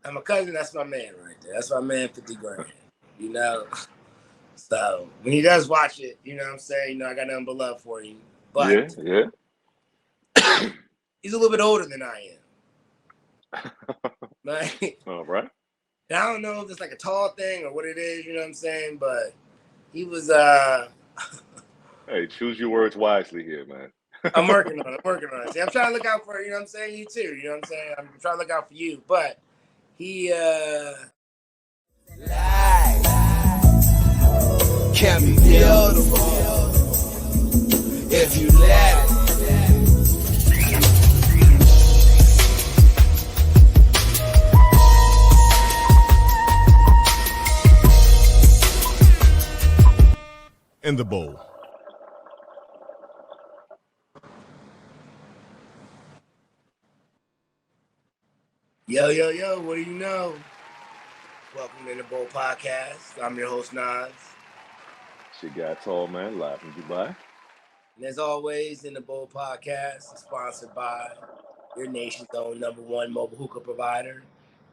And my cousin, that's my man right there. That's my man, 50 grand. You know. So when he does watch it, you know what I'm saying. You know, I got nothing but love for you. Yeah, But yeah. he's a little bit older than I am. Like, All right. and I don't know if it's like a tall thing or what it is. You know what I'm saying? But he was. Hey, choose your words wisely here, man. I'm working on it. I'm working on it. See, I'm trying to look out for, you know what I'm saying, you too. You know what I'm saying? I'm trying to look out for you. But he life can be beautiful if you let it. In the bowl. Yo, yo, yo, what do you know? Welcome to the Bowl Podcast. I'm your host, Nas. She got tall, man, live from Dubai. And as always, in the Bowl Podcast is sponsored by your nation's own #1 mobile hookah provider,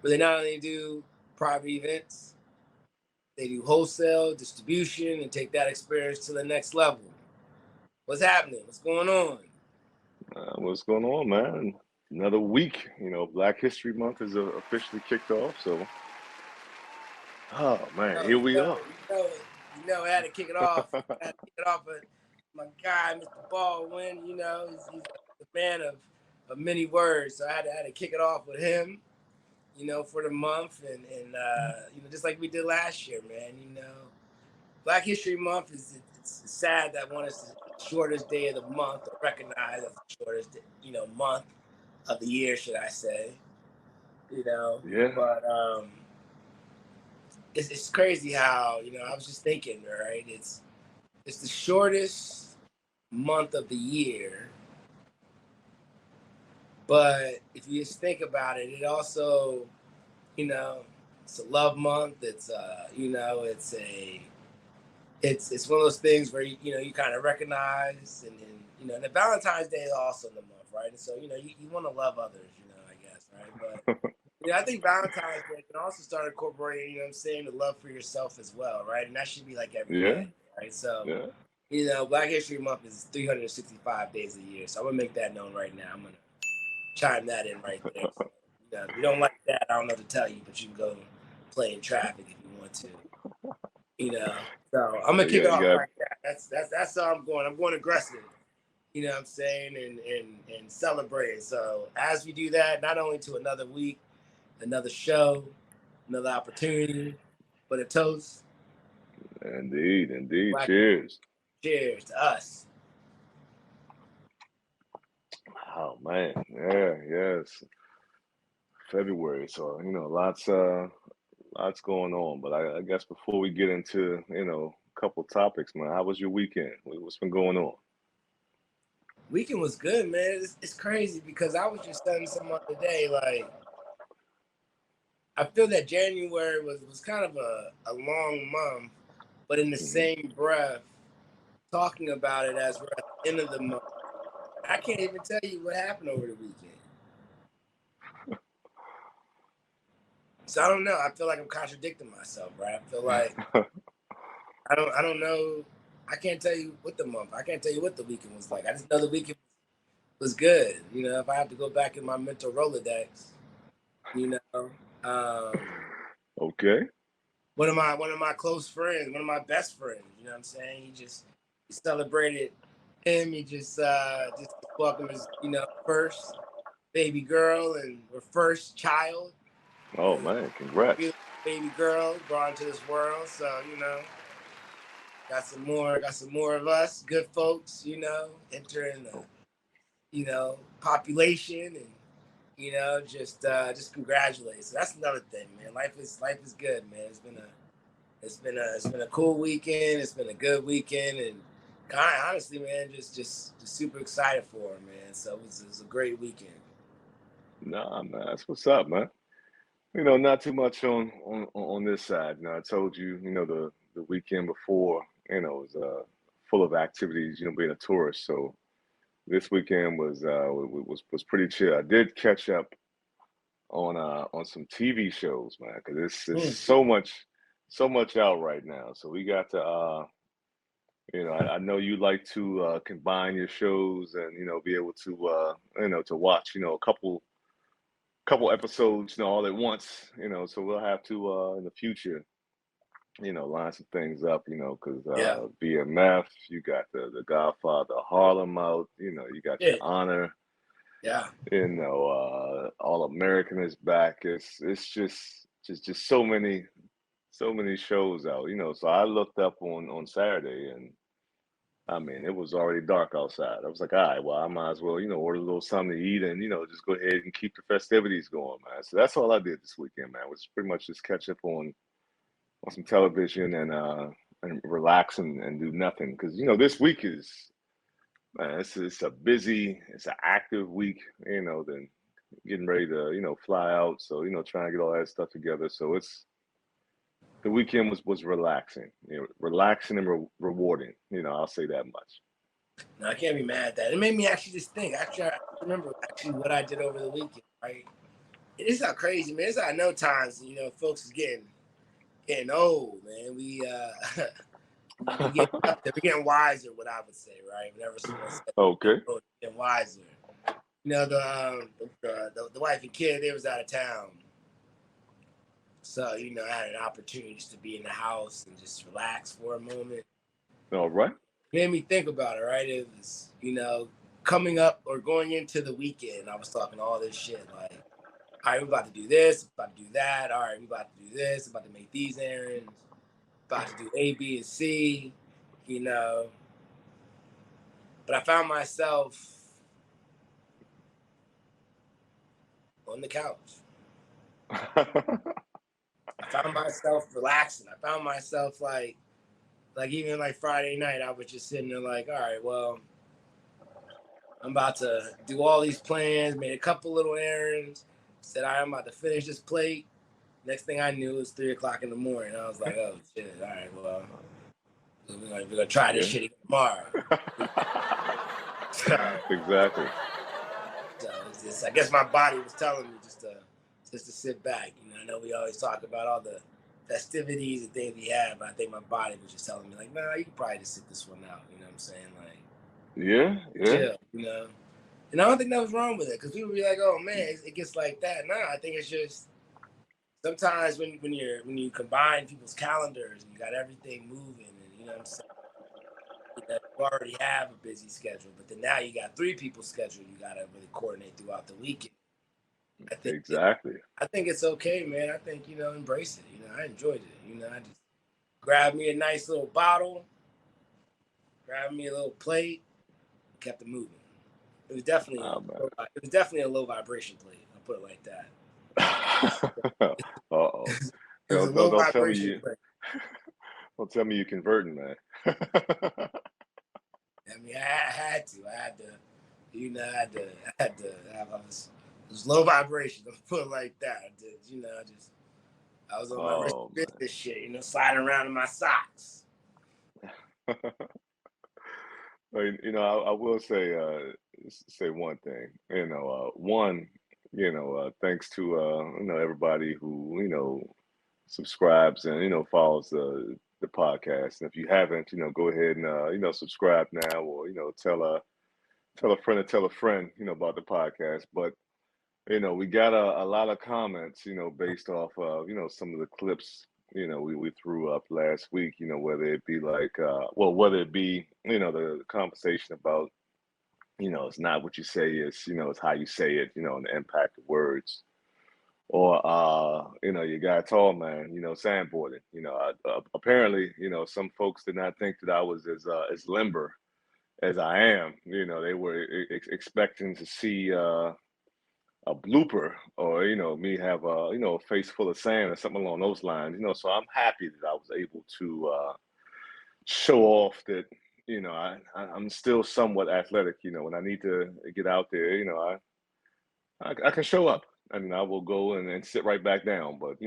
where they not only do private events, they do wholesale, distribution, and take that experience to the next level. What's happening? What's going on? What's going on, man? Another week. Black History Month is officially kicked off. So, oh man, here we are. I had to kick it off. I had to kick it off with my guy, Mr. Baldwin. You know, he's a man of many words, so I had to kick it off with him. You know, for the month, and you know, just like we did last year, man. You know, Black History Month it's sad that one is the shortest day of the month, or recognized as the shortest, month of the year, should I say? You know, Yeah. but it's crazy how, you know, I was just thinking, right? It's the shortest month of the year, but if you just think about it, it also, you know, it's a love month. It's you know, it's one of those things where you know you kind of recognize, and you know, and the Valentine's Day is also in the month, right? And so you know you want to love others, you know, I guess, right? But you know, I think Valentine's Day can also start incorporating, you know what I'm saying, the love for yourself as well, right? And that should be like every Yeah. day, right? So, Yeah. you know, Black History Month is 365 days a year. So I'm gonna make that known right now. I'm gonna chime that in right there. So, you know, if you don't like that, I don't know what to tell you, but you can go play in traffic if you want to. You know. So I'm gonna kick it You off got. like that. That's how I'm going. I'm going aggressive. You know what I'm saying? And celebrating. So as we do that, not only to another week, another show, another opportunity, but a toast. Indeed, indeed. Black, Cheers. cheers to us. Oh man, yeah, yes. February, so lots going on. But I guess before we get into a couple topics, man, how was your weekend? What's been going on? Weekend was good, man. It's crazy because I was just telling someone today, like, I feel that January was kind of a long month, but in the Hmm. same breath, talking about it as we're at the end of the month, I can't even tell you what happened over the weekend. So I don't know. I feel like I'm contradicting myself, right? I feel like I don't know. I can't tell you what the month. I can't tell you what the weekend was like. I just know the weekend was good. You know, if I have to go back in my mental Rolodex, you know, um, Okay. one of my close friends, one of my best friends. You know what I'm saying? He celebrated him. He just welcomed his first baby girl and her first child. Oh And man, congrats. beautiful baby girl brought into this world. So you know, got some more of us good folks. You know, entering the population and just congratulate. So that's another thing, man. Life is good, man. It's been a cool weekend. It's been a good weekend, and kind of honestly, man, just super excited for it, man. So it was a great weekend. Nah, man, that's what's up, man. Not too much on this side. I told you, the weekend before, was full of activities. Being a tourist, so this weekend was pretty chill. I did catch up on some TV shows, man, because it's Mm. so much out right now. So we got to I know you like to combine your shows and be able to to watch a couple episodes all at once. So we'll have to in the future line some things up. Because Yeah. BMF, you got the Godfather Harlem out. You got your Yeah. Honor. Yeah. All American is back. It's just so many shows out. So I looked up on Saturday, and I mean it was already dark outside. I was like, all right, well I might as well order a little something to eat and just go ahead and keep the festivities going, man. So that's all I did this weekend, man. Was pretty much just catch up on some television and relax and do nothing because this week is. Man, it's a busy, it's an active week, then getting ready to, fly out. So, trying to get all that stuff together. So the weekend was relaxing, relaxing and rewarding. I'll say that much. No, I can't be mad at that. It made me actually just think. Actually, I remember actually what I did over the weekend, right? It is how crazy, man. It's how I know times, folks is getting old, man. We get up there, we're getting wiser, what I would say, right? Whenever someone says Okay. oh, getting wiser. The wife and kid, they was out of town. So, I had an opportunity just to be in the house and just relax for a moment. All right. Made me think about it, right? It was, coming up or going into the weekend, I was talking all this shit like, all right, we're about to do this, about to do that. All right, we're about to do this, about to make these errands, about to do A, B, and C, you know. But I found myself on the couch. I found myself relaxing. I found myself like even like Friday night, I was just sitting there like, all right, well, I'm about to do all these plans, made a couple little errands, said, all right, I'm about to finish this plate. Next thing I knew, it was 3:00 in the morning. I was like, oh shit, all right, well, we're gonna try this shit again tomorrow. Exactly. So it's just, I guess my body was telling me just to sit back. I know we always talk about all the festivities and things we have, but I think my body was just telling me like, nah, you can probably just sit this one out. You know what I'm saying? Like, Yeah. chill. And I don't think that was wrong with it because people be like, oh man, it gets like that. Nah, I think it's just sometimes when you combine people's calendars and you got everything moving and you know what I'm saying. You already have a busy schedule, but then now you got 3 people's schedule you got to really coordinate throughout the weekend. Exactly. I think it's okay, man. I think embrace it. I enjoyed it. I just grabbed me a nice little bottle, grabbed me a little plate, kept it moving. It was definitely a low vibration plate. I'll put it like that. Uh-oh. It was a low Don't tell me vibration plate. don't tell me you're converting, man. I mean, I had to. It was low vibration. I'll put it like that. I was on my wrist business shit. Sliding around in my socks. I will say one thing. One, thanks to everybody who subscribes and follows the podcast. And if you haven't, go ahead and subscribe now, or tell a friend to tell a friend about the podcast. But we got a lot of comments based off of some of the clips we threw up last week, whether it be like whether it be the conversation about it's not what you say, it's how you say it, and the impact of words. Or you got tall man, sandboarding. Apparently, some folks did not think that I was as limber as I am. They were expecting to see a blooper, or me have a face full of sand or something along those lines. So I'm happy that I was able to show off that I'm still somewhat athletic. When I need to get out there, I can show up. And I will go and sit right back down. But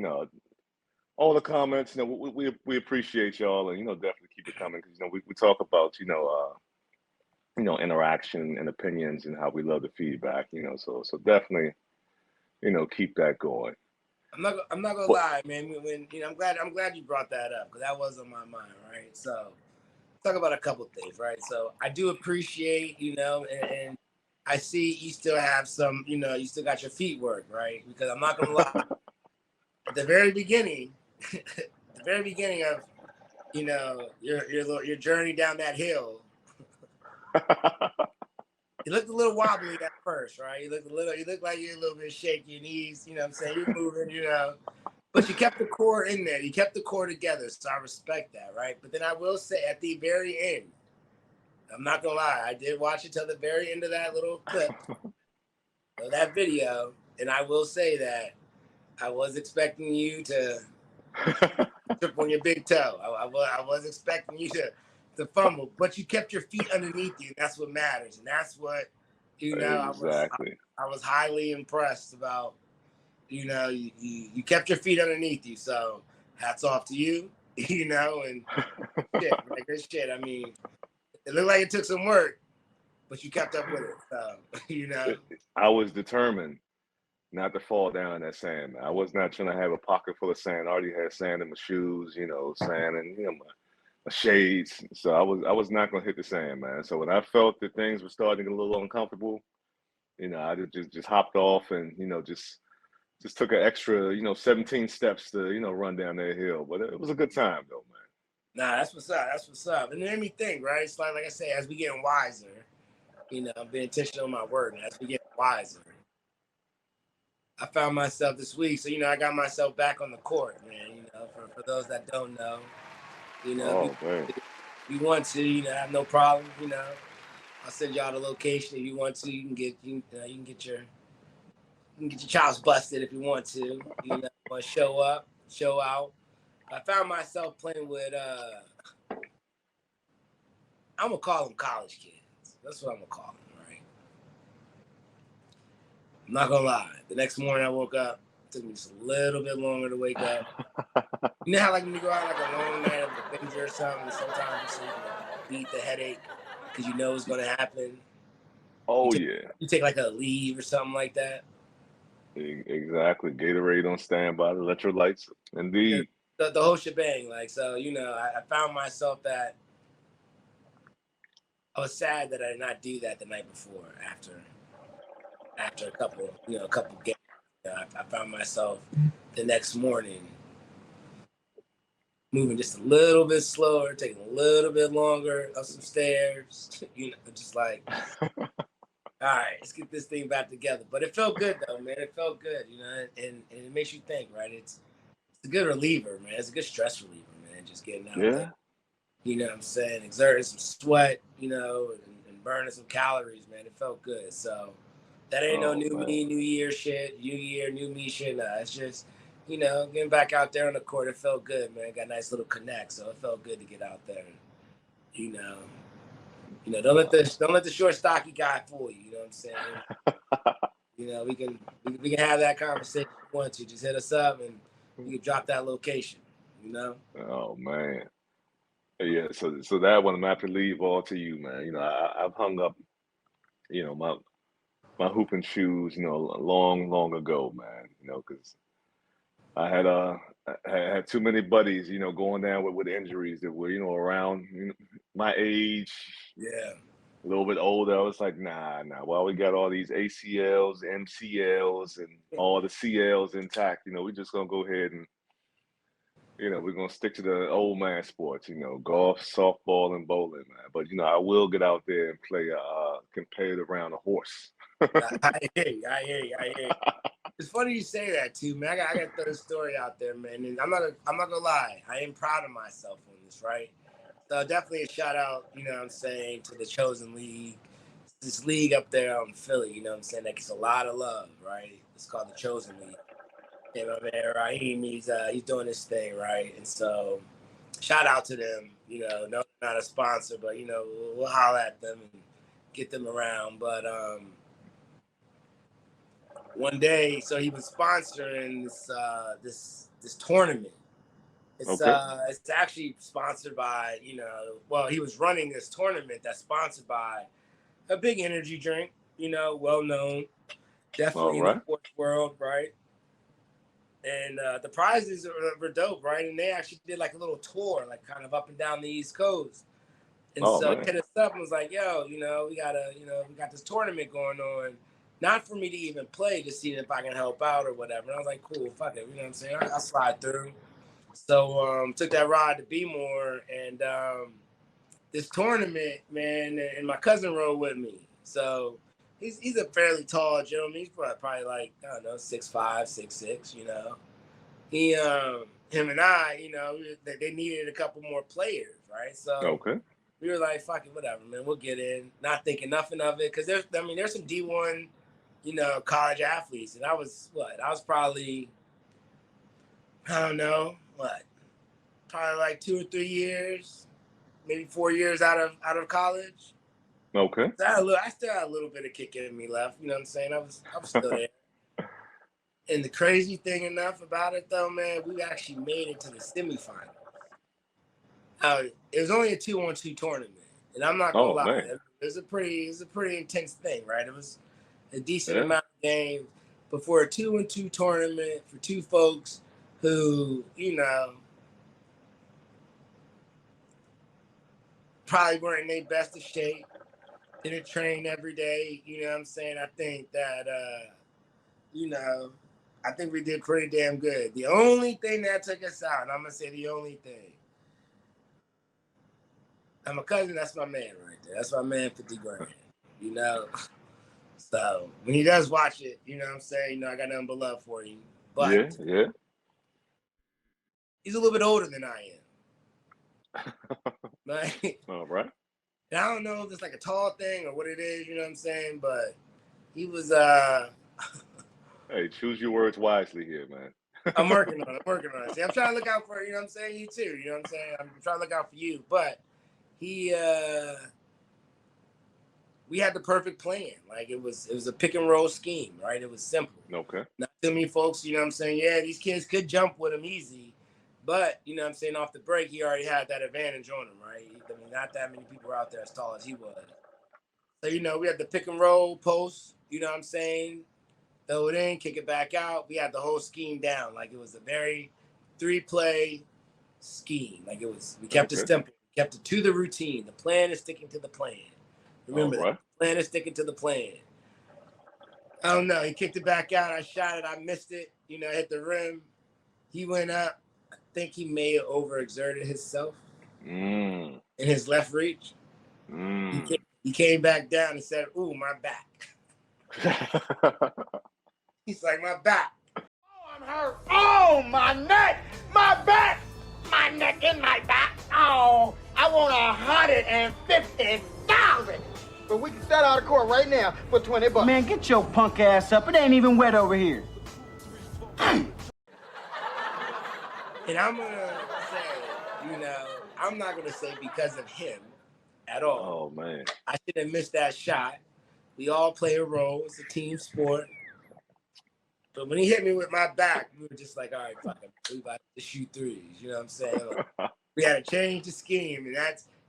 all the comments, we appreciate y'all, and definitely keep it coming because we talk about interaction and opinions and how we love the feedback. So definitely keep that going. I'm not gonna But lie, man. When I'm glad you brought that up because that was on my mind, right? So talk about a couple things, right? So I do appreciate, and I see you still have some, you still got your feet work, right? Because I'm not gonna lie, at the very beginning, the very beginning of, your journey down that hill, you looked a little wobbly at first, right? You looked like you're a little bit shaky, your knees, you know what I'm saying? You're moving, but you kept the core in there. You kept the core together, so I respect that, right? But then I will say at the very end, I'm not gonna lie, I did watch it till the very end of that little clip of that video, and I will say that I was expecting you to trip on your big toe. I was expecting you to fumble, but you kept your feet underneath you. That's what matters, and that's what exactly. I was highly impressed about. You kept your feet underneath you, so hats off to you. And shit, like good shit. I mean, it looked like it took some work, but you kept up with it. So, I was determined not to fall down in that sand, man. I was not trying to have a pocket full of sand. I already had sand in my shoes, sand and my shades. So I was not gonna hit the sand, man. So when I felt that things were starting to get a little uncomfortable, I just hopped off and just took an extra 17 steps to run down that hill. But it was a good time though, man. nah, that's what's up. That's what's up. And it made me think, right? It's like I say, as we getting wiser, I'm being intentional on my word. And as we get wiser, I found myself this week. So, I got myself back on the court, man. For those that don't know, if Oh man. you want to, have no problem. I'll send y'all the location if you want to. You can get your chops busted if you want to. Want to show up, show out. I found myself playing with I'm gonna call them college kids. That's what I'm gonna call them, right? I'm not gonna lie. The next morning I woke up. It took me just a little bit longer to wake up. You know how like when you go out like a long night of a binger or something, and sometimes you beat the headache because you know it's gonna happen. You Oh take, yeah. you take like a leave or something like that. Exactly. Gatorade on standby, electrolytes. Indeed. The whole shebang. Like so, I found myself that I was sad that I did not do that the night before. After a couple games, I found myself the next morning moving just a little bit slower, taking a little bit longer up some stairs. Just like, all right, let's get this thing back together. But it felt good though, man. It felt good, and it makes you think, right? It's a good reliever, man. It's a good stress reliever, man. Just getting out there. Yeah. You know what I'm saying? Exerting some sweat, and burning some calories, man. It felt good. So that ain't no Oh new man. me, new year shit, new year, new me shit. Nah, it's just, getting back out there on the court. It felt good, man. Got a nice little connect. So it felt good to get out there and, don't let the short stocky guy fool you. You know what I'm saying? We can have that conversation if you want to. Just hit us up and we can drop that location, Oh man. Yeah, so that one I'm gonna have to leave all to you, man. I've hung up, my hooping shoes, long, long ago, man. Because I had too many buddies, going down with injuries that were, around my age, Yeah. a little bit older. I was like, nah, nah. Well, we got all these ACLs, MCLs, and all the CLs intact. We just gonna go ahead and we're gonna stick to the old man sports, golf, softball, and bowling, man. But I will get out there and play competitive round of horse. I hear you. I hear you. I hear you. It's funny you say that too, man. I got to throw the story out there, man. And I'm not gonna lie. I am proud of myself on this, right? So definitely a shout out, what I'm saying, to the Chosen League. This league up there out in Philly, you know what I'm saying, that gets a lot of love, right? It's called the Chosen League. And my man Raheem, he's doing this thing, right? And so shout out to them. No, not a sponsor, but we'll holler at them and get them around. But one day, so he was sponsoring this tournament. Okay. It's actually sponsored by, he was running this tournament that's sponsored by a big energy drink, well known. All definitely in the right. sports world, right? And the prizes were dope, right? And they actually did like a little tour, like kind of up and down the East Coast. And Oh so he man. hit us up and was like, "Yo, we got this tournament going on, not for me to even play, just seeing if I can help out or whatever." And I was like, "Cool, fuck it," you know what I'm saying? I'll slide through. So took that ride to Bmore, and this tournament, man, and my cousin rode with me. So he's a fairly tall gentleman. He's probably like, I don't know, 6'5", 6'6", you know. Him and I, you know, they needed a couple more players, right? So Okay. we were like, fuck it, whatever, man, we'll get in. Not thinking nothing of it, because there's some D1, you know, college athletes, and I was probably, I don't know, probably like 2 or 3 years, maybe 4 years out of college. Okay. So I still had a little bit of kick in me left. You know what I'm saying? I was still there. And the crazy thing enough about it though, man, we actually made it to the semifinals. It was only a 2-on-2 tournament, and I'm not gonna Oh lie, man. it was a pretty intense thing, right? It was a decent Yeah. amount of games, but for a 2-on-2 tournament for two folks who, you know, probably weren't in their best of shape, didn't train every day. You know what I'm saying? I think that you know, I think we did pretty damn good. The only thing that took us out, and I'm gonna say the only thing, and my cousin, that's my man right there. That's my man, 50 grand. You know, so when he does watch it, you know what I'm saying. You know, I got nothing but love for you. But Yeah. Yeah. he's a little bit older than I am. Like, All right. and I don't know if it's like a tall thing or what it is. You know what I'm saying? But he was. Hey, choose your words wisely here, man. I'm working on it. I'm working on it. See, I'm trying to look out for, you know what I'm saying, you too. You know what I'm saying? I'm trying to look out for you. But he we had the perfect plan. Like it was a pick and roll scheme, right? It was simple. Okay. Not too many folks, you know what I'm saying? Yeah, these kids could jump with him easy. But, you know what I'm saying, off the break, he already had that advantage on him, right? I mean, not that many people were out there as tall as he was. So, you know, we had the pick and roll post, you know what I'm saying? Throw it in, kick it back out. We had the whole scheme down. Like it was a very 3-play scheme. Like we kept it Okay. simple. We kept it to the routine. The plan is sticking to the plan. All Remember that. right. The plan is sticking to the plan. I don't know. He kicked it back out. I shot it. I missed it. You know, hit the rim. He went up. I think he may have overexerted himself Mm. in his left reach. Mm. He came back down and said, "Ooh, my back." He's like, "My back." Oh, I'm hurt. Oh, my neck, my back, my neck and my back. Oh, I want 150,000. But we can start out of court right now for $20. Man, get your punk ass up. It ain't even wet over here. And I'm gonna say, you know, I'm not gonna say because of him at all. Oh man. I should have missed that shot. We all play a role. It's a team sport. But when he hit me with my back, we were just like, all right, fuck it. We about to shoot threes. You know what I'm saying? Like, we had to change the scheme, and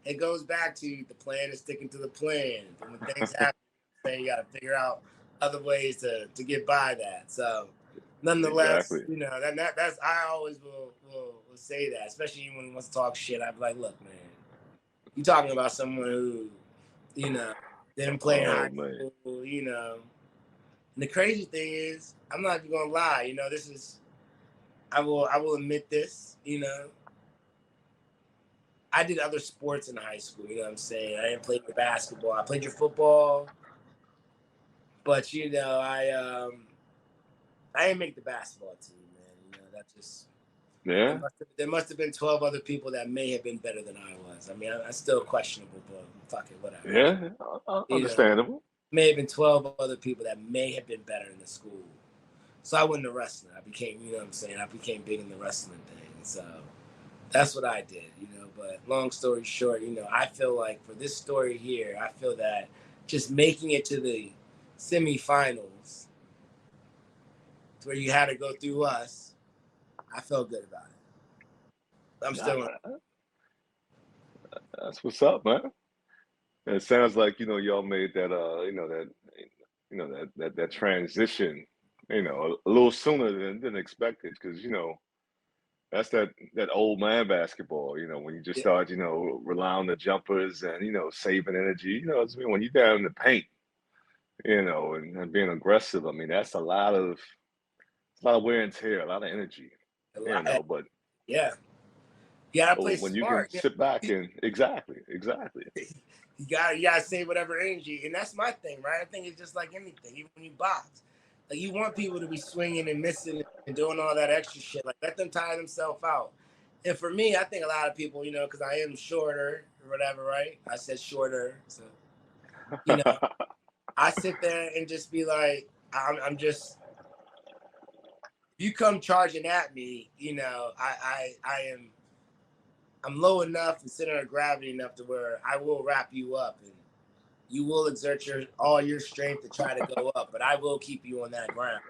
it goes back to the plan is sticking to the plan. And when things happen, you got to figure out other ways to get by that. So, nonetheless, Exactly. you know that's I always will say that, especially when he wants to talk shit. I'd be like, look, man, you talking about someone who, you know, didn't play in high school, you know. And the crazy thing is, I'm not even gonna lie, you know, I will admit this, you know. I did other sports in high school, you know what I'm saying? I didn't play your basketball. I played your football, but you know, I didn't make the basketball team, man. You know, that just Yeah. there must have been 12 other people that may have been better than I was. I mean, I'm still questionable, but fuck it, whatever. Yeah. Understandable. May have been 12 other people that may have been better in the school. So I went into wrestling. I became, you know what I'm saying? I became big in the wrestling thing. So that's what I did, you know. But long story short, you know, I feel like for this story here, I feel that just making it to the semifinals, to where you had to go through us, I felt good about it. I'm still That's what's up, man. It sounds like, y'all made that you know, that transition, you know, a little sooner than expected, because that's that old man basketball, when you just Yeah, start, relying on the jumpers and saving energy. When you're down in the paint, and being aggressive. I mean, that's a lot of wear and tear, a lot of energy, a lot. but Yeah, you gotta play when you can smart. sit back and exactly. You gotta save whatever energy, and that's my thing, right? I think it's just like anything, even when you box, like you want people to be swinging and missing and doing all that extra shit. Like let them tire themselves out. And for me, I think a lot of people, because I am shorter or whatever, right? I said shorter, so you know, I sit there and just be like, I'm just. If you come charging at me, I'm low enough and center of gravity enough to where I will wrap you up and you will exert all your strength to try to go up, but I will keep you on that ground.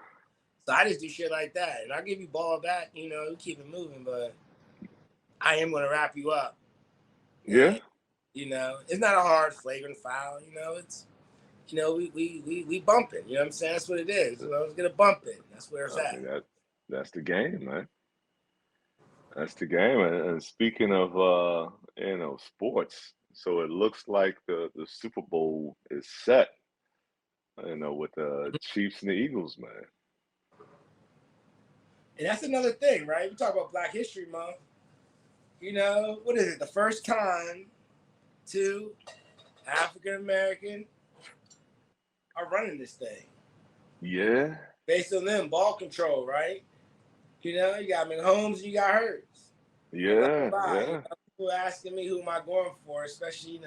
So I just do shit like that, and I'll give you ball back. You keep it moving, but I am gonna wrap you up. Yeah. And it's not a hard flagrant foul. It's we bumping. You know what I'm saying? That's what it is. Let's get a bump in. That's where it's I at. mean, that's the game, man. That's the game. And speaking of sports, so it looks like the Super Bowl is set, with the Chiefs and the Eagles, man. And that's another thing, right? We talk about Black History Month. What is it? The first time two African American are running this thing. Yeah. Based on them, ball control, right? You got Mahomes and you got Hurts. I'm not Yeah. gonna lie. Yeah. People asking me who am I going for, especially,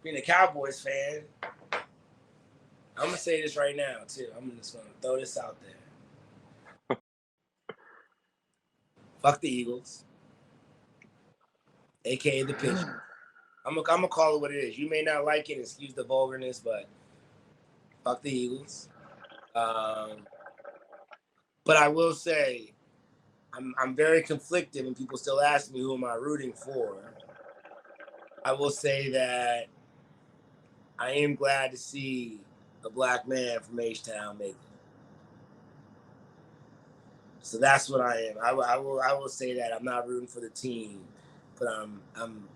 being a Cowboys fan. I'm gonna say this right now, too. I'm just gonna throw this out there. Fuck the Eagles, aka the Pigeons. I'm gonna call it what it is. You may not like it, excuse the vulgarness, but fuck the Eagles. But I will say, I'm very conflicted when people still ask me who am I rooting for. I will say that I am glad to see a black man from H-Town make it. So that's what I am. I will say that I'm not rooting for the team, but I'm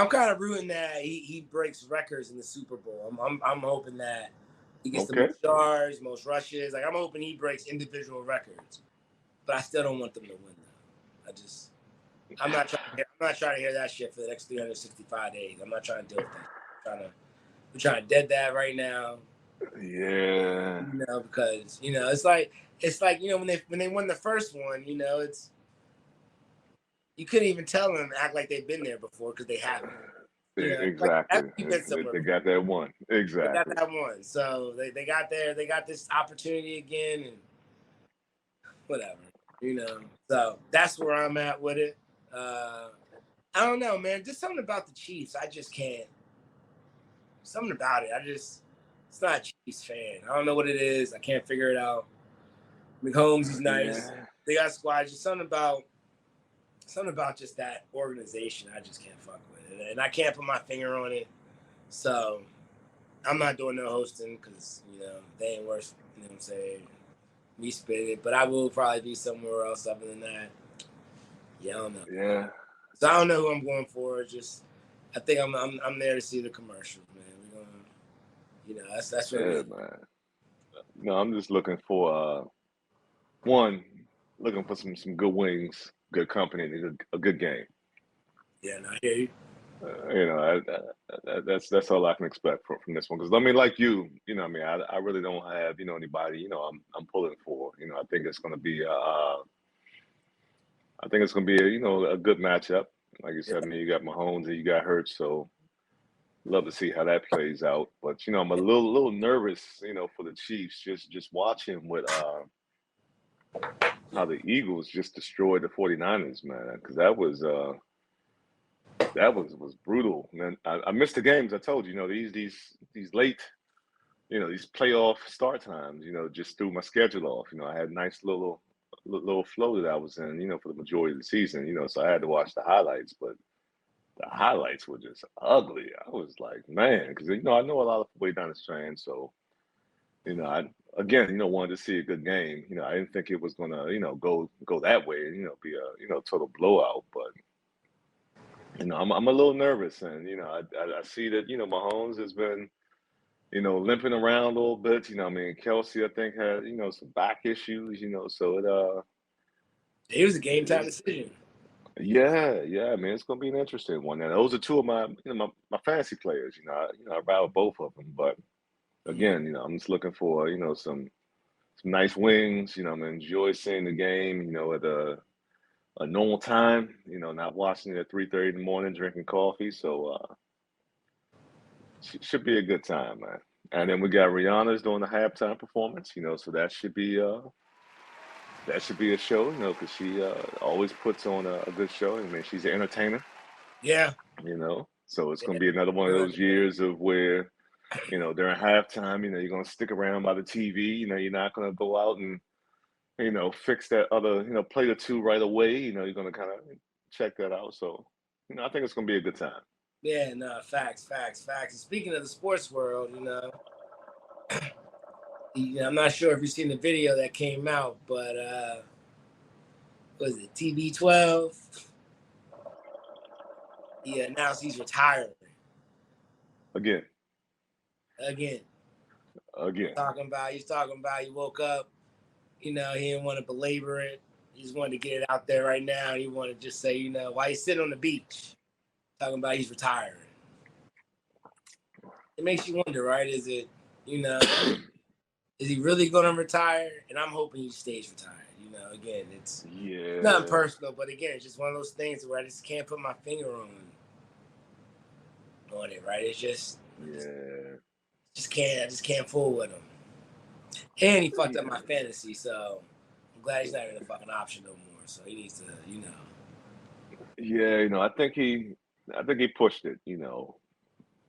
kind of rooting that he breaks records in the Super Bowl. I'm hoping that he gets the Okay. most yards, most rushes. Like I'm hoping he breaks individual records, but I still don't want them to win. I'm not trying to hear that shit for the next 365 days. I'm not trying to deal with that. We're trying to dead that right now. Yeah. Because it's like when they won the first one, it's you couldn't even tell them act like they've been there before because they haven't. Exactly. Like, They got that one. Exactly. They got that one. So they got this opportunity again and whatever. So that's where I'm at with it. I don't know, man. Just something about the Chiefs. I just can't. Something about it. It's not a Chiefs fan. I don't know what it is. I can't figure it out. McHolmes, he's nice. Yeah. They got squads. Just something about just that organization. I just can't fuck with it, and I can't put my finger on it. So I'm not doing no hosting because they ain't worth. You know what I'm saying? Me spit it, but I will probably be somewhere else other than that. Yeah, I don't know. Yeah. So I don't know who I'm going for. Just I think I'm there to see the commercials, man. We're gonna, that's what it is. Man. No, I'm just looking for looking for some good wings, good company, and a good game. Yeah, no, I hear you. That's all I can expect from this one. Because I mean, like you, I really don't have anybody I'm pulling for. I think it's gonna be a good matchup. Like you said, I mean, you got Mahomes and you got Hurts, so love to see how that plays out. But I'm a little nervous, for the Chiefs. Just watching what how the Eagles just destroyed the 49ers, man. Because that was brutal, man. I missed the games. I told you, these late, these playoff start times, just threw my schedule off. I had a nice little flow that I was in, for the majority of the season, so I had to watch the highlights, but the highlights were just ugly. I was like, man, because I know a lot of 49ers fans, so I again, wanted to see a good game. I didn't think it was gonna, go that way and, be a, total blowout. But, I'm a little nervous, and I see that, Mahomes has been, limping around a little bit. I mean, Kelsey, I think, had, some back issues, so It was a game time it's decision. yeah, I mean, it's gonna be an interesting one. And those are two of my, my fantasy players. I rattle both of them, but again, I'm just looking for, some nice wings. I'm gonna enjoy seeing the game, at a normal time, not watching it at 3:30 in the morning, drinking coffee. So should be a good time, man. And then we got Rihanna's doing the halftime performance, so that should be a show, because she always puts on a good show. I mean, she's an entertainer, Yeah. So it's gonna Yeah. be another one of Real those entertaining. years of where, during halftime, you're gonna stick around by the TV. You're not gonna go out and fix that other, play the two right away. You're gonna kind of check that out. So, I think it's gonna be a good time. Yeah, no, facts. And speaking of the sports world, I'm not sure if you've seen the video that came out, but was it TB12? He announced he's retiring Again, again. again. He's talking about he woke up, he didn't want to belabor it. He just wanted to get it out there right now. He wanted to just say, why he's sitting on the beach, talking about he's retiring. It makes you wonder, right? Is it, is he really going to retire? And I'm hoping he stays retired. Again, it's nothing Yeah, personal, but again, it's just one of those things where I just can't put my finger on it, right? It's just, yeah, I just can't fool with him. And he fucked up yeah, my fantasy, so I'm glad he's not even a fucking option no more. So he needs to, yeah. I think he pushed it.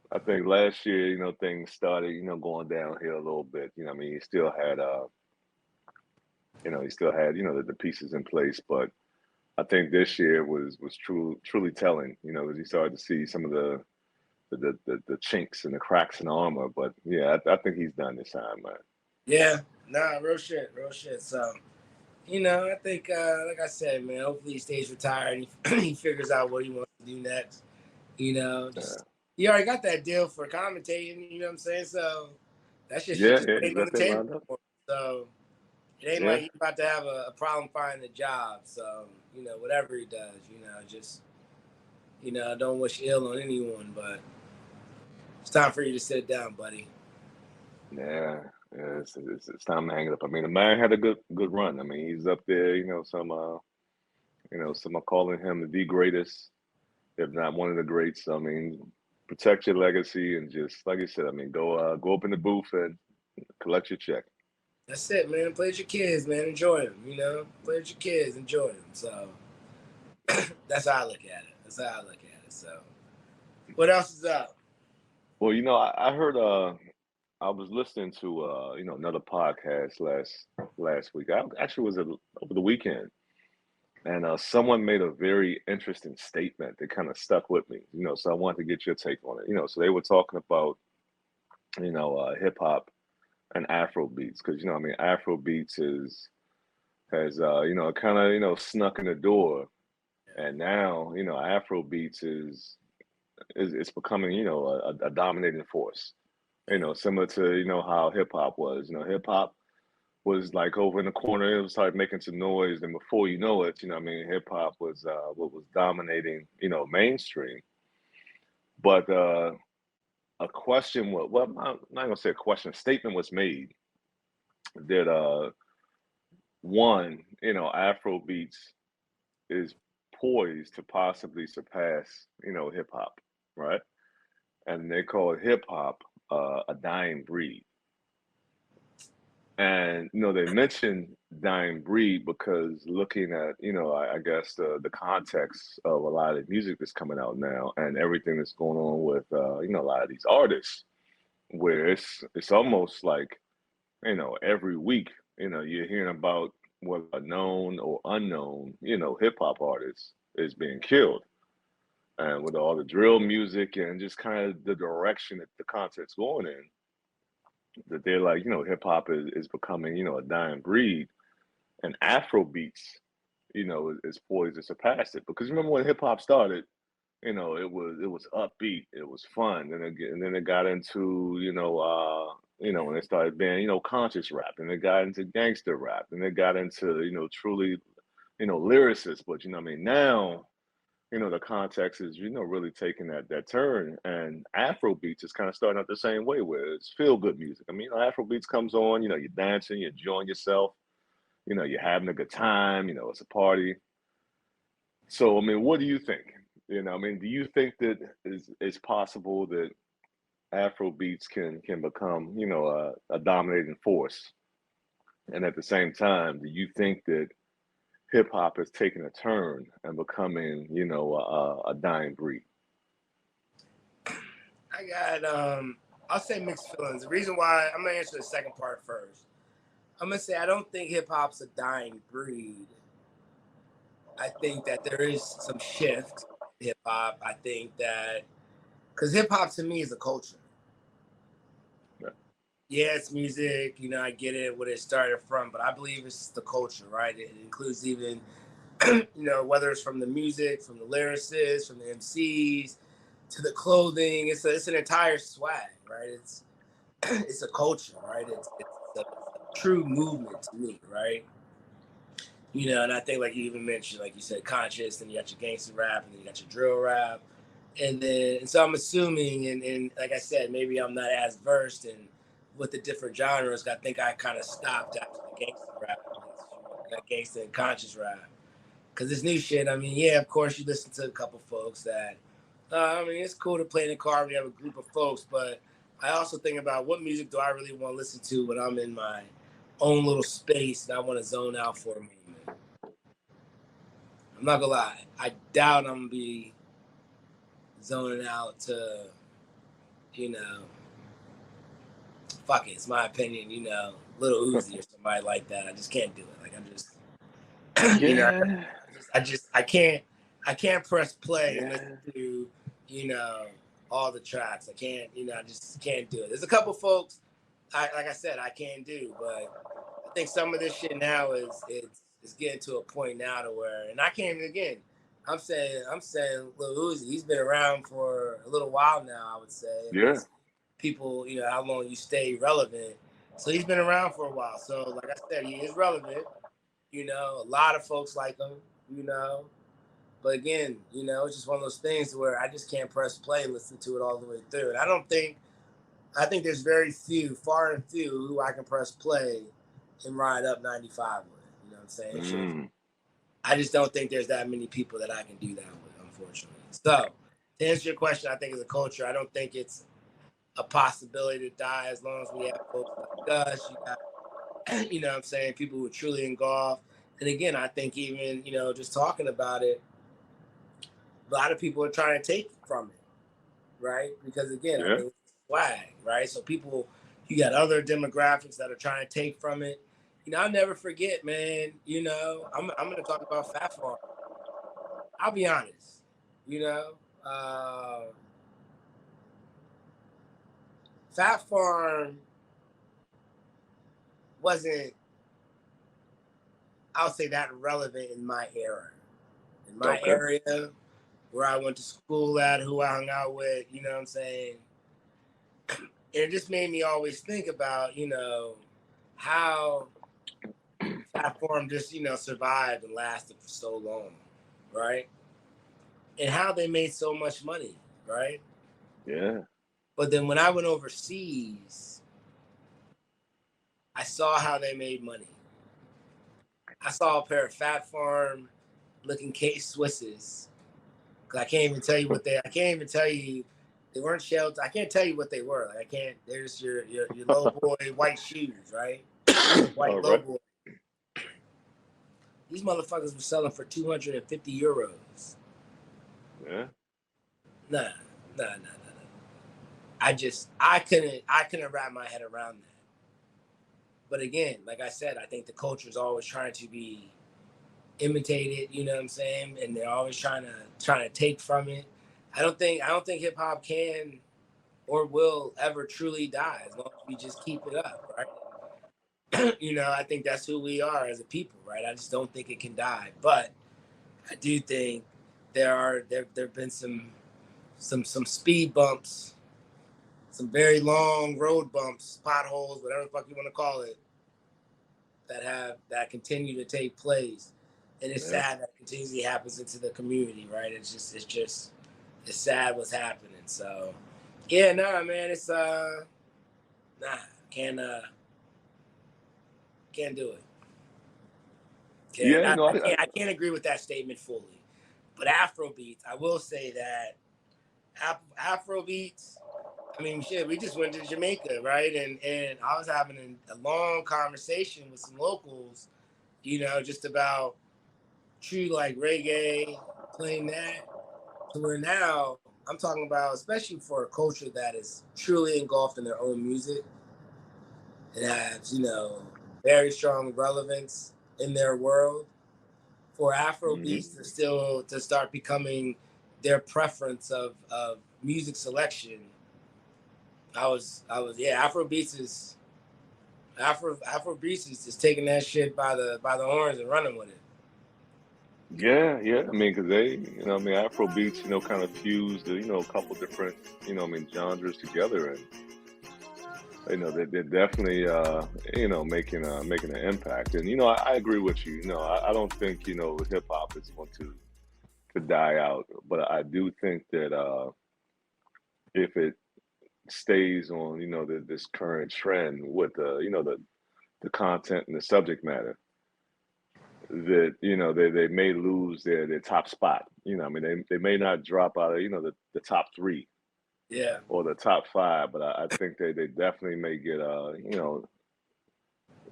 I think last year, things started, going downhill a little bit. I mean, he still had, the pieces in place, but I think this year was truly telling. As he started to see some of the chinks and the cracks in the armor. But yeah, I think he's done this time, man. yeah, nah, real shit. So, I think, like I said, man, hopefully he stays retired and he figures out what he wants to do next. Yeah, Just he already got that deal for commentating. You know what I'm saying? So that shit yeah, just yeah. He's waiting on got the that table lined up. for him. So it ain't Yeah, like he's about to have a problem finding a job. So whatever he does, just don't wish ill on anyone. But it's time for you to sit down, buddy. yeah. Yeah, it's time to hang it up. I mean, the man had a good run. I mean, he's up there. Some are calling him the greatest, if not one of the greats. I mean, protect your legacy and just like you said. I mean, go up in the booth and collect your check. That's it, man. Play with your kids, man. Enjoy them. Play with your kids, enjoy them. So that's how I look at it. So what else is up? Well, I heard. I was listening to another podcast last week. I actually was over the weekend, and someone made a very interesting statement that kind of stuck with me. So I wanted to get your take on it. So they were talking about hip hop and Afro beats because I mean Afro beats is has kind of snuck in the door, and now Afro beats is it's becoming a dominating force. Similar to how hip hop was. Hip hop was like over in the corner. It was like making some noise, and before you know it, I mean, hip hop was what was dominating, mainstream. But a question was, well, I'm not gonna say a question. A statement was made that one, Afro beats is poised to possibly surpass, hip hop, right? And they call hip hop a dying breed. And they mentioned dying breed because looking at I guess the context of a lot of the music that's coming out now and everything that's going on with a lot of these artists, where it's almost like every week you're hearing about whether a known or unknown hip hop artist is being killed, and with all the drill music and just kind of the direction that the content's going in, that they're like, hip hop is becoming, a dying breed, and Afrobeats, is poised to surpass it. Because remember when hip hop started, it was upbeat, it was fun, and then it got into, when it started being, conscious rap, and it got into gangster rap, and it got into, truly, lyricists. But I mean, now, the context is, really taking that turn. And Afrobeats is kind of starting out the same way, where it's feel good music. I mean, Afrobeats comes on, you're dancing, you're enjoying yourself, you're having a good time, it's a party. So, I mean, what do you think? I mean, do you think that it's possible that Afrobeats can become, a dominating force? And at the same time, do you think that hip hop has taken a turn and becoming, a dying breed? I got I'll say mixed feelings. The reason why I'm gonna answer the second part first. I'm gonna say I don't think hip hop's a dying breed. I think that there is some shift in hip hop. I think that because hip hop to me is a culture. Yeah. Yeah, it's music, I get it, where it started from, but I believe it's the culture, right? It includes even, whether it's from the music, from the lyricists, from the MCs, to the clothing. It's an entire swag, right? It's a culture, right? It's a true movement to me, right? And I think like you even mentioned, like you said, conscious, then you got your gangster rap, and then you got your drill rap. And so I'm assuming, and like I said, maybe I'm not as versed in with the different genres. I think I kind of stopped after the gangster rap, gangster and conscious rap. Because this new shit, I mean, yeah, of course you listen to a couple folks that, I mean, it's cool to play in the car when you have a group of folks, but I also think about what music do I really want to listen to when I'm in my own little space and I want to zone out for a moment. I'm not gonna lie, I doubt I'm gonna be zoning out to, you know, fuck it, it's my opinion, Little Uzi or somebody like that. I just can't do it. Like I'm just, Yeah. I can't press play and Yeah. listen to, all the tracks. I can't, I just can't do it. There's a couple folks, like I said, I can't do, but I think some of this shit now it's getting to a point now to where, and I can't even again. I'm saying Lil Uzi, he's been around for a little while now. I would say, Yeah. people, how long you stay relevant. So he's been around for a while. So like I said, he is relevant. A lot of folks like him. But again, it's just one of those things where I just can't press play and listen to it all the way through. And I think there's very few, far and few, who I can press play and ride up 95 with. You know what I'm saying? Mm. I just don't think there's that many people that I can do that with, unfortunately. So to answer your question, I think as a culture, I don't think it's a possibility to die as long as we have folks like us. You got, what I'm saying, people who are truly engulfed. And again, I think even, just talking about it, a lot of people are trying to take from it, right? Because again, I Yeah. mean, it's swag, right? So you got other demographics that are trying to take from it. I'll never forget, man. I'm gonna talk about Fat Farm. I'll be honest. Uh, Fat Farm wasn't, I'll say, that relevant in my era. In my Okay. area, where I went to school at, who I hung out with, you know what I'm saying? And it just made me always think about, how Fat Farm just, survived and lasted for so long, right? And how they made so much money, right? Yeah. But then when I went overseas, I saw how they made money. I saw a pair of Fat Farm looking K Swisses. Cause I can't even tell you I can't even tell you, they weren't shells. I can't tell you what they were. Like I can't, they're just your low boy white shoes, right? White All low right. boy. These motherfuckers were selling for 250 euros. Yeah. Nah. I couldn't wrap my head around that. But again, like I said, I think the culture is always trying to be imitated, you know what I'm saying? And they're always trying to take from it. I don't think hip hop can or will ever truly die as long as we just keep it up, right? I think that's who we are as a people, right? I just don't think it can die. But I do think there've been some speed bumps, some very long road bumps, potholes, whatever the fuck you want to call it, that continue to take place. And it's sad that continuously happens into the community, right? It's sad what's happening. So yeah, nah, man, it's can't do it. Yeah, no, I can't agree with that statement fully. But Afrobeats, I will say that Afrobeats, I mean, shit, we just went to Jamaica, right? And I was having a long conversation with some locals, just about true like reggae, playing that. To where now I'm talking about, especially for a culture that is truly engulfed in their own music and has, very strong relevance in their world. For Afrobeats to start becoming their preference of music selection, Afrobeats is just taking that shit by the horns and running with it. yeah, yeah. I mean, because they, Afro beats, kind of fused, a couple different, genres together, and they're definitely, making an impact. And I agree with you. I don't think hip hop is going to die out, but I do think that if it stays on, this current trend with the content and the subject matter, that they may lose their top spot. I mean, they may not drop out of the top three Yeah. or the top five, but I think they definitely may get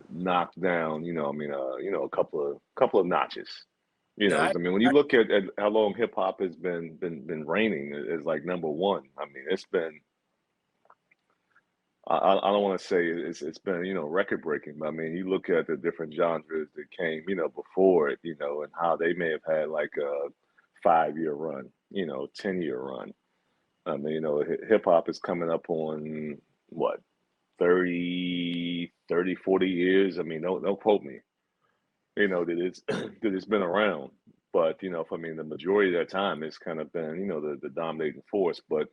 knocked down. A couple of notches. No, 'Cause, I mean, when you look at how long hip hop has been reigning as like number one, I mean, it's been. I don't want to say it's been record breaking, but I mean you look at the different genres that came before it, and how they may have had like a 5 year run, 10 year run. I mean hip hop is coming up on what 40 years. I mean don't quote me, that it's that it's been around, but I mean the majority of that time it's kind of been the dominating force, but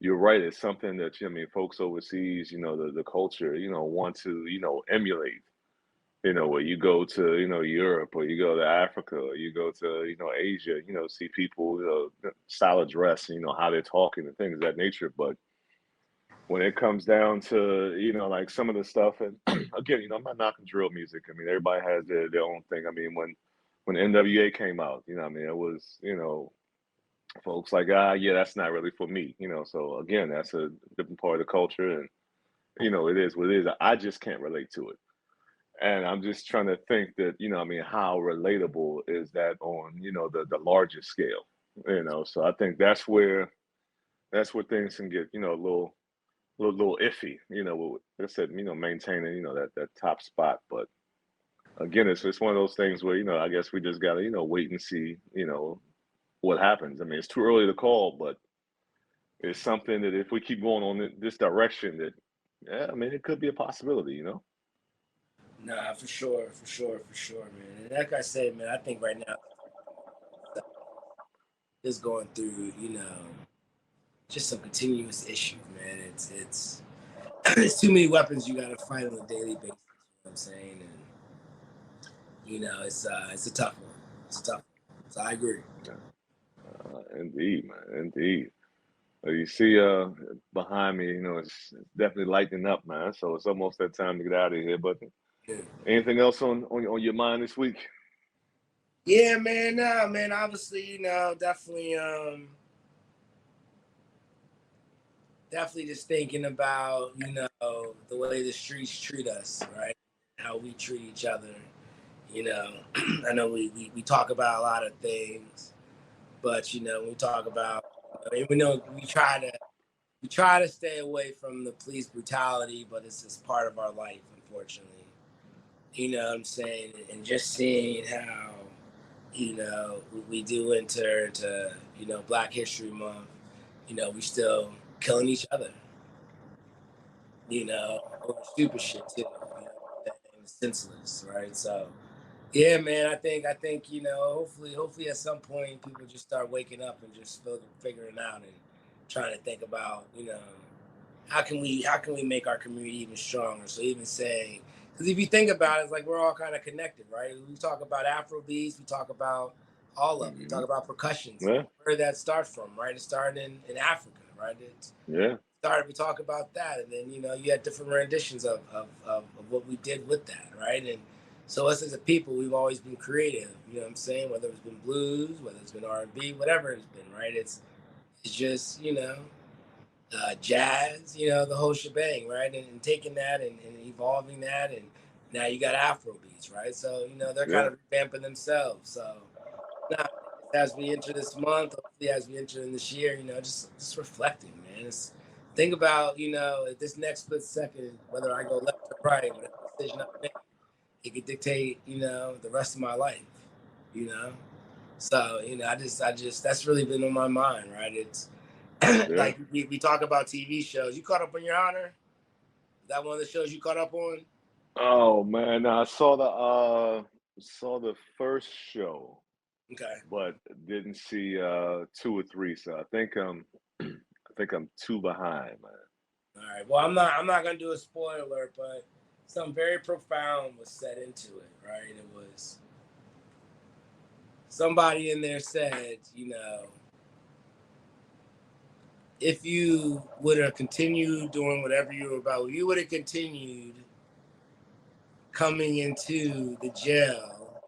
you're right. It's something that I mean, folks overseas, the culture, want to, emulate. Where you go to, Europe or you go to Africa or you go to, Asia, see people, style of dress, how they're talking and things of that nature. But when it comes down to, like some of the stuff, and again, I'm not knocking drill music. I mean, everybody has their own thing. I mean, when NWA came out, I mean, it was, folks like yeah, that's not really for me, so again that's a different part of the culture, and it is what it is. I just can't relate to it, and I'm just trying to think that I mean how relatable is that on the larger scale, so I think that's where things can get a little iffy, like I said, maintaining that top spot. But again it's one of those things where I guess we just gotta wait and see what happens. I mean, it's too early to call, but it's something that if we keep going on this direction, that yeah, I mean, it could be a possibility. Nah, for sure, man. And like I said, man, I think right now is going through, just some continuous issues, man. It's there's too many weapons you got to fight on a daily basis. You know what I'm saying? And it's a tough one. It's a tough one. So I agree. Indeed, man, indeed. You see, behind me, it's definitely lightening up, man. So it's almost that time to get out of here. But Yeah. anything else on your mind this week? Yeah, man. Nah, man. Obviously, definitely just thinking about, the way the streets treat us, right? How we treat each other. I know we talk about a lot of things, but when we talk about, we know we try to stay away from the police brutality, but it's just part of our life, unfortunately. You know what I'm saying? And just seeing how, we do enter into, Black History Month. We still killing each other, over stupid shit too. It's senseless, right? So, yeah, man, I think, hopefully at some point people just start waking up and just figuring out and trying to think about, how can we make our community even stronger? So even say, because if you think about it, it's like we're all kind of connected, right? We talk about Afrobeats, we talk about all of it. We talk about percussions. Yeah. Where did that start from, right? It started in Africa, right? We talk about that, and then you had different renditions of what we did with that, right? And so us as a people, we've always been creative. You know what I'm saying? Whether it's been blues, whether it's been R&B, whatever it's been, right? It's just jazz, the whole shebang, right? And taking that and evolving that, and now you got Afrobeats, right? So they're kind of revamping themselves. So now, as we enter this month, hopefully as we enter in this year, just reflecting, man. Think about, at this next split second, whether I go left or right, whatever decision I make, it could dictate, the rest of my life, you know. So, I just that's really been on my mind, right? It's like we talk about TV shows. You caught up on Your Honor? Is that one of the shows you caught up on? Oh man, I saw the first show, Okay. but didn't see 2 or 3. So I think I'm 2 behind, man. All right. Well, I'm not gonna do a spoiler alert, but something very profound was said into it, right? It was somebody in there said, if you would have continued doing whatever you were about, you would have continued coming into the jail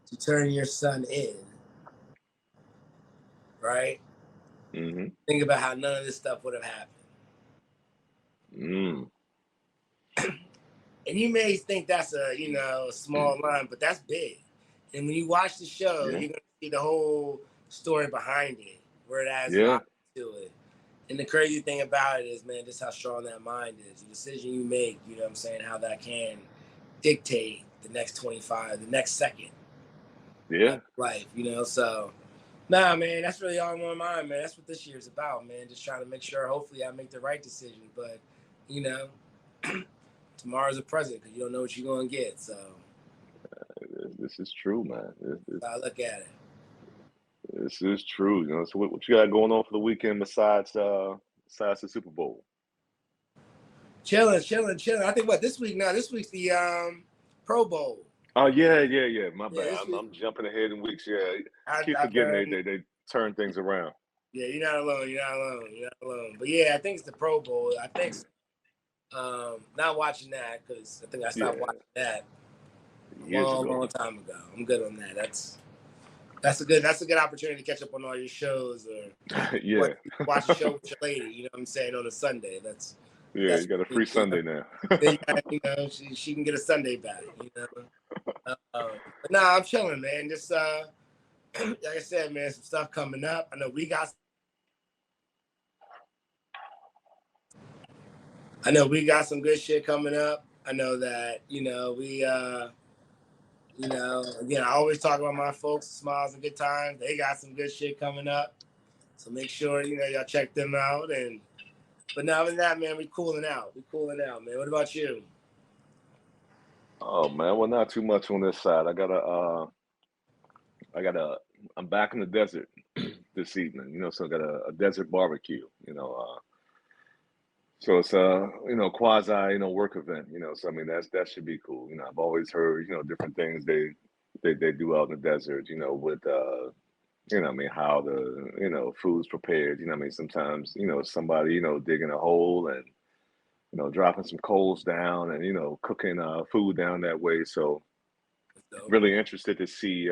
to turn your son in, right? Mm-hmm. Think about how none of this stuff would have happened. Mm. And you may think that's a small line, but that's big. And when you watch the show, Yeah. you're gonna see the whole story behind it, where it adds Yeah. value to it. And the crazy thing about it is, man, just how strong that mind is. The decision you make, you know what I'm saying, how that can dictate the next 25, the next second Yeah. of life, So, nah, man, that's really all on my mind, man. That's what this year's about, man. Just trying to make sure, hopefully, I make the right decision. But, tomorrow's a present because you don't know what you're going to get. So, This is true, man. I look at it. This is true. So what you got going on for the weekend besides the Super Bowl? Chilling. I think this week now. This week's the Pro Bowl. Oh yeah. My Yeah, bad. I'm jumping ahead in weeks. Yeah, I keep forgetting they turn things around. Yeah, you're not alone. But yeah, I think it's the Pro Bowl. I think so. Not watching that because I think I stopped watching that Years ago. long time ago. I'm good on that. That's a good opportunity to catch up on all your shows or Yeah. watch a show with your lady. You know what I'm saying, on a Sunday. That's You got a free Sunday now. she can get a Sunday back. But nah, I'm chilling, man. Just like I said, man, some stuff coming up. I know we got some good shit coming up. I know that, we again, I always talk about my folks, Smiles and Good Times. They got some good shit coming up. So make sure, y'all check them out. But now other than that, man, we cooling out, man. What about you? Oh man, well not too much on this side. I'm back in the desert this evening, so I got a desert barbecue, so it's quasi, work event, so I mean that should be cool. I've always heard, different things they do out in the desert, with I mean how the, food's prepared, I mean sometimes, somebody, digging a hole and, dropping some coals down and, cooking food down that way. So really interested to see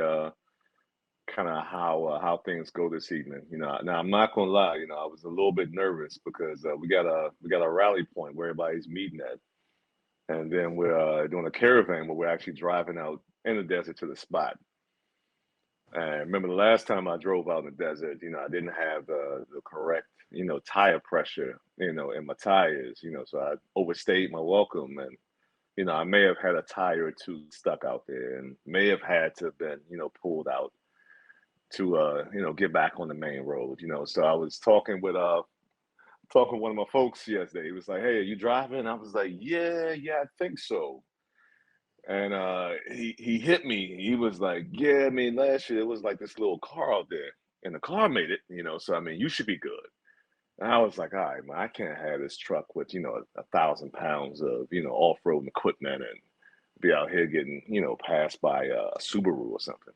kind of how things go this evening. Now I'm not gonna lie, I was a little bit nervous because we got a rally point where everybody's meeting at, and then we're doing a caravan where we're actually driving out in the desert to the spot. And remember the last time I drove out in the desert, I didn't have the correct, tire pressure, in my tires, so I overstayed my welcome, and I may have had a tire or two stuck out there and may have had to have been, pulled out to get back on the main road. So I was talking to one of my folks yesterday. He was like, "Hey, are you driving?" I was like, "Yeah, I think so." And he hit me. He was like, "Yeah, I mean, last year it was like this little car out there, and the car made it. So I mean, you should be good." And I was like, "All right, man, I can't have this truck with 1,000 pounds of off-road equipment and be out here getting passed by a Subaru or something."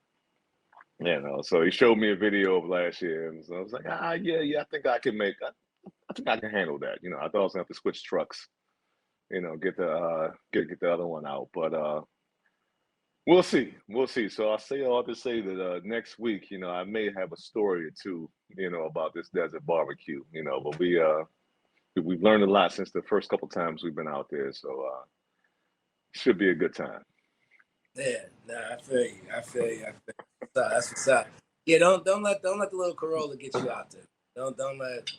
So he showed me a video of last year, and so I was like, yeah, I think I think I can handle that. I thought I was gonna have to switch trucks, get the other one out, but we'll see, we'll see. So I say all to say that next week, I may have a story or two, about this desert barbecue, but we've learned a lot since the first couple times we've been out there, so should be a good time. Yeah, nah, I feel you. I feel you. That's what's up. Yeah, don't let the little Corolla get you out there. Don't let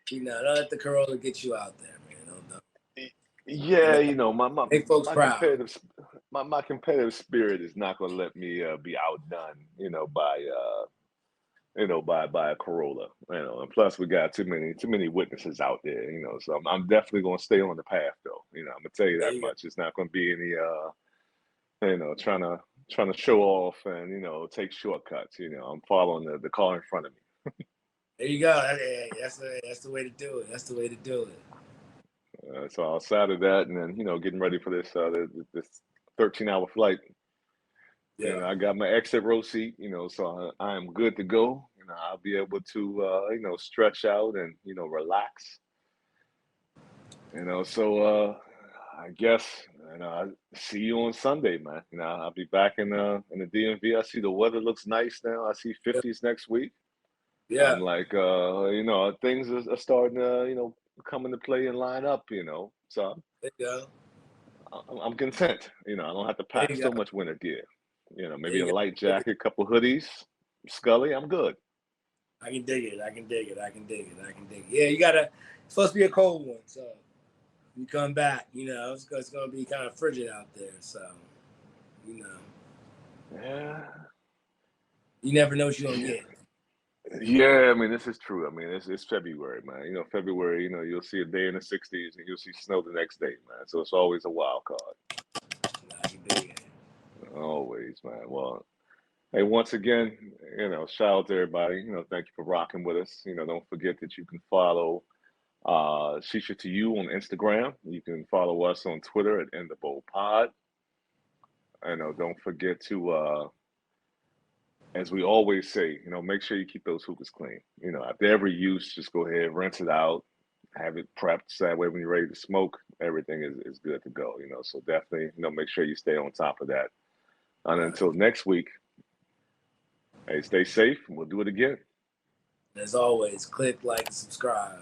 don't let the Corolla get you out there, man. Don't. Yeah, Make folks my proud. competitive my competitive spirit is not going to let me be outdone, by a Corolla, and plus we got too many witnesses out there, so I'm definitely going to stay on the path though. I'm gonna tell you There that you go. much. It's not going to be any trying to show off and take shortcuts. I'm following the car in front of me. There you go. That's the way to do it. That's the way to do it. So outside of that, and then getting ready for this 13-hour flight. Yeah. I got my exit row seat. So I am good to go. I'll be able to stretch out and relax. So I guess I see you on Sunday, man. I'll be back in the DMV. I see the weather looks nice now. I see 50s next week. I'm Yeah. like, things are starting to come into play and line up. So There you go. I'm content. I don't have to There pack you so go. much winter gear. There Maybe you a go. light jacket, couple hoodies, Scully. I'm good. I can dig it. I can dig it. I can dig it. I can dig it. Yeah, you gotta. It's supposed to be a cold one, so you come back. It's gonna be kind of frigid out there. So, Yeah. you never know what you're gonna get. Yeah, I mean, this is true. I mean, it's February, man. February, you'll see a day in the 60s and you'll see snow the next day, man. So it's always a wild card. I can dig it. Always, man. Well, hey, once again, shout out to everybody. Thank you for rocking with us. Don't forget that you can follow Shisha to You on Instagram. You can follow us on Twitter at In the Bowl Pod. Don't forget to as we always say, make sure you keep those hookahs clean. After every use, just go ahead, rinse it out, have it prepped so that way when you're ready to smoke, everything is good to go. So definitely, make sure you stay on top of that. And until next week, hey, stay safe and we'll do it again. As always, click, like, and subscribe.